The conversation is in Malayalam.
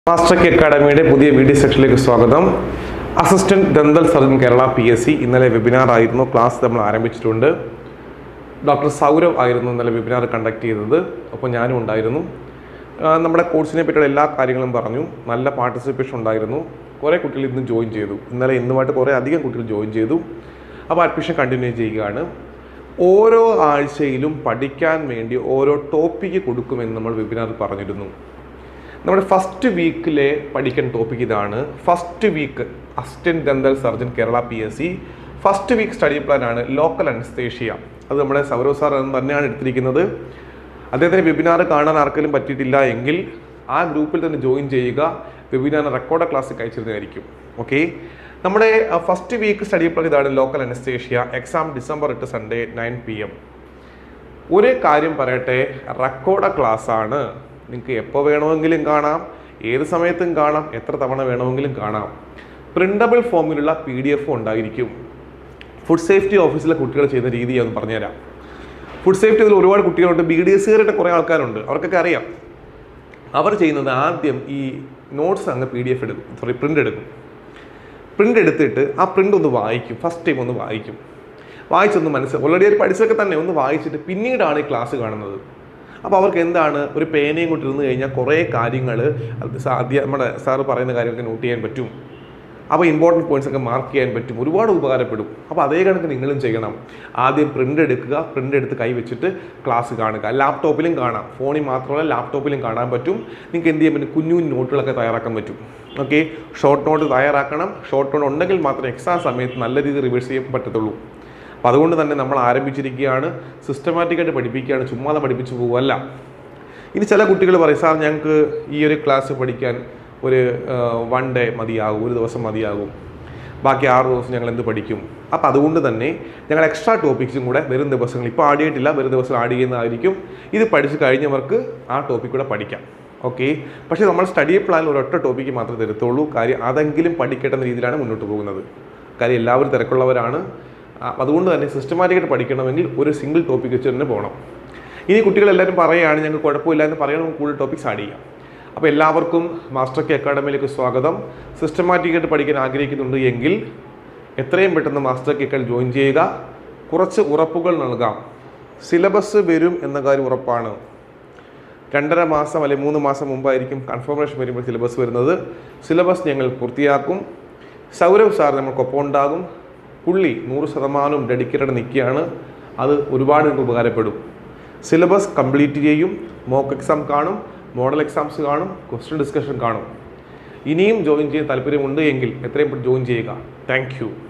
മാസ്റ്റർ കെ അക്കാഡമിയുടെ പുതിയ വീഡിയോ സെക്ഷനിലേക്ക് സ്വാഗതം. Assistant dental surgeon Kerala PSC ഇന്നലെ വെബിനാർ ആയിരുന്നു. ക്ലാസ് നമ്മൾ ആരംഭിച്ചിട്ടുണ്ട്. ഡോക്ടർ സൗരവ് ആയിരുന്നു ഇന്നലെ വെബിനാർ കണ്ടക്ട് ചെയ്തത്. അപ്പോൾ ഞാനും ഉണ്ടായിരുന്നു. നമ്മുടെ കോഴ്സിനെ പറ്റിയുള്ള എല്ലാ കാര്യങ്ങളും പറഞ്ഞു. നല്ല പാർട്ടിസിപ്പേഷൻ ഉണ്ടായിരുന്നു. കുറേ കുട്ടികൾ ഇന്ന് ജോയിൻ ചെയ്തു. ഇന്നുമായിട്ട് കുറേ അധികം കുട്ടികൾ ജോയിൻ ചെയ്തു. അപ്പോൾ അഡ്മിഷൻ കണ്ടിന്യൂ ചെയ്യുകയാണ്. ഓരോ ആഴ്ചയിലും പഠിക്കാൻ വേണ്ടി ഓരോ ടോപ്പിക്ക് കൊടുക്കുമെന്ന് നമ്മൾ വെബിനാറിൽ പറഞ്ഞിരുന്നു. നമ്മുടെ ഫസ്റ്റ് വീക്കിലെ പഠിക്കുന്ന ടോപ്പിക് ഇതാണ്. First week assistant dental surgeon Kerala PSC first week study plan ആണ് ലോക്കൽ അനസ്തേഷ്യ. അത് നമ്മുടെ സൗരവ് സാർ തന്നെയാണ് എടുത്തിരിക്കുന്നത്. അദ്ദേഹത്തിന് വെബിനാർ കാണാൻ ആർക്കെങ്കിലും പറ്റിയിട്ടില്ല എങ്കിൽ ആ ഗ്രൂപ്പിൽ തന്നെ ജോയിൻ ചെയ്യുക. വെബിനാർ റെക്കോർഡ് ക്ലാസ് അയച്ചിരുന്നതായിരിക്കും. ഓക്കെ, നമ്മുടെ ഫസ്റ്റ് വീക്ക് സ്റ്റഡി പ്ലാൻ ഇതാണ് local anaesthesia. Exam December 8 Sunday 9 PM. ഒരു കാര്യം പറയട്ടെ, റെക്കോർഡ് ക്ലാസ് ആണ്. നിങ്ങൾക്ക് എപ്പോൾ വേണമെങ്കിലും കാണാം, ഏത് സമയത്തും കാണാം, എത്ര തവണ വേണമെങ്കിലും കാണാം. പ്രിൻ്റബിൾ ഫോമിലുള്ള PDF ഉണ്ടായിരിക്കും. ഫുഡ് സേഫ്റ്റി ഓഫീസിലെ കുട്ടികൾ ചെയ്യുന്ന രീതി ഞാൻ പറഞ്ഞുതരാം. ഫുഡ് സേഫ്റ്റിയിൽ ഒരുപാട് കുട്ടികളുണ്ട്. BDSകാരുടെ കുറേ ആൾക്കാരുണ്ട്. അവർക്കൊക്കെ അറിയാം. അവർ ചെയ്യുന്നത് ആദ്യം ഈ നോട്ട്സ് അങ്ങ് PDF എടുക്കും, പ്രിൻ്റ് എടുക്കും. പ്രിൻ്റ് എടുത്തിട്ട് ആ പ്രിൻ്റ് ഒന്ന് വായിക്കും. ഫസ്റ്റ് ടൈം ഒന്ന് വായിക്കും. വായിച്ചൊന്ന് ഓൾറെഡി ഒരു പഠിച്ചൊക്കെ തന്നെ ഒന്ന് വായിച്ചിട്ട് പിന്നീടാണ് ഈ ക്ലാസ് കാണുന്നത്. അപ്പോൾ അവർക്ക് എന്താണ്, ഒരു പേനയും കൊണ്ടിരുന്ന് കഴിഞ്ഞാൽ കുറേ കാര്യങ്ങൾ നമ്മുടെ സാറ് പറയുന്ന കാര്യങ്ങളൊക്കെ നോട്ട് ചെയ്യാൻ പറ്റും. അപ്പോൾ ഇമ്പോർട്ടൻറ്റ് പോയിന്റ്സ് ഒക്കെ മാർക്ക് ചെയ്യാൻ പറ്റും. ഒരുപാട് ഉപകാരപ്പെടും. അപ്പോൾ അതേ കണക്ക് നിങ്ങളും ചെയ്യണം. ആദ്യം പ്രിൻ്റ് എടുക്കുക. പ്രിൻ്റ് എടുത്ത് കൈ വെച്ചിട്ട് ക്ലാസ് കാണുക. ലാപ്ടോപ്പിലും കാണാം. ഫോണിൽ മാത്രമല്ല ലാപ്ടോപ്പിലും കാണാൻ പറ്റും. നിങ്ങൾക്ക് എന്ത് ചെയ്യാൻ പറ്റും, കുഞ്ഞു നോട്ടുകളൊക്കെ തയ്യാറാക്കാൻ പറ്റും. ഓക്കെ, ഷോർട്ട് നോട്ട് തയ്യാറാക്കണം. ഷോർട്ട് നോട്ട് ഉണ്ടെങ്കിൽ മാത്രമേ എക്സാം സമയത്ത് നല്ല രീതിയിൽ റിവേഴ്സ് ചെയ്യാൻ പറ്റത്തുള്ളൂ. അപ്പോൾ അതുകൊണ്ട് തന്നെ നമ്മൾ ആരംഭിച്ചിരിക്കുകയാണ്. സിസ്റ്റമാറ്റിക്കായിട്ട് പഠിപ്പിക്കുകയാണ്, ചുമ്മാതെ പഠിപ്പിച്ചു പോകുമല്ല. ഇനി ചില കുട്ടികൾ പറയും, സാർ ഞങ്ങൾക്ക് ഈ ഒരു ക്ലാസ് പഠിക്കാൻ ഒരു 1 day മതിയാകും, ഒരു ദിവസം മതിയാകും, ബാക്കി 6 ദിവസം ഞങ്ങൾ എന്ത് പഠിക്കും? അപ്പോൾ അതുകൊണ്ട് തന്നെ ഞങ്ങൾ എക്സ്ട്രാ ടോപ്പിക്സും കൂടെ വരും ദിവസങ്ങൾ, ഇപ്പോൾ ആഡ് ചെയ്തിട്ടില്ല, വരും ദിവസം ആഡ് ചെയ്യുന്നതായിരിക്കും. ഇത് പഠിച്ച് കഴിഞ്ഞവർക്ക് ആ ടോപ്പിക് കൂടെ പഠിക്കാം. ഓക്കെ, പക്ഷേ നമ്മൾ സ്റ്റഡി പ്ലാനിൽ ഒരൊറ്റ ടോപ്പിക്ക് മാത്രമേ തരത്തുള്ളൂ. കാര്യം അതെങ്കിലും പഠിക്കേണ്ട രീതിയിലാണ് മുന്നോട്ട് പോകുന്നത്. കാര്യം എല്ലാവരും തിരക്കുള്ളവരാണ്. അതുകൊണ്ട് തന്നെ സിസ്റ്റമാറ്റിക്കായിട്ട് പഠിക്കണമെങ്കിൽ ഒരു സിംഗിൾ ടോപ്പിക് വെച്ച് തന്നെ പോകണം. ഇനി കുട്ടികളെല്ലാവരും പറയുകയാണ് ഞങ്ങൾ കുഴപ്പമില്ല എന്ന് പറയണം, കൂടുതൽ ടോപ്പിക്സ് ആഡ് ചെയ്യാം. അപ്പോൾ എല്ലാവർക്കും മാസ്റ്റർ കെ അക്കാഡമിയിലേക്ക് സ്വാഗതം. സിസ്റ്റമാറ്റിക്കായിട്ട് പഠിക്കാൻ ആഗ്രഹിക്കുന്നുണ്ട് എങ്കിൽ എത്രയും പെട്ടെന്ന് മാസ്റ്റർ കെ അക്കാഡമി ജോയിൻ ചെയ്യുക. കുറച്ച് ഉറപ്പുകൾ നൽകാം. സിലബസ് വരും എന്ന കാര്യം ഉറപ്പാണ്. 2.5 മാസം അല്ലെങ്കിൽ 3 മാസം മുമ്പായിരിക്കും കൺഫർമേഷൻ വരുമ്പോൾ സിലബസ് വരുന്നത്. സിലബസ് ഞങ്ങൾ പൂർത്തിയാക്കും. സൗരവ് സാർ നമ്മൾക്കൊപ്പം ഉണ്ടാകും. പുള്ളി 100% ഡെഡിക്കേറ്റഡ് നിൽക്കുകയാണ്. അത് ഒരുപാട് നിങ്ങൾക്ക് ഉപകാരപ്പെടും. സിലബസ് കംപ്ലീറ്റ് ചെയ്യും. മോക്ക് എക്സാം കാണും, മോഡൽ എക്സാംസ് കാണും, ക്വസ്റ്റ്യൻ ഡിസ്കഷൻ കാണും. ഇനിയും ജോയിൻ ചെയ്യാൻ താല്പര്യമുണ്ട് എങ്കിൽ എത്രയും ജോയിൻ ചെയ്യുക. Thank you.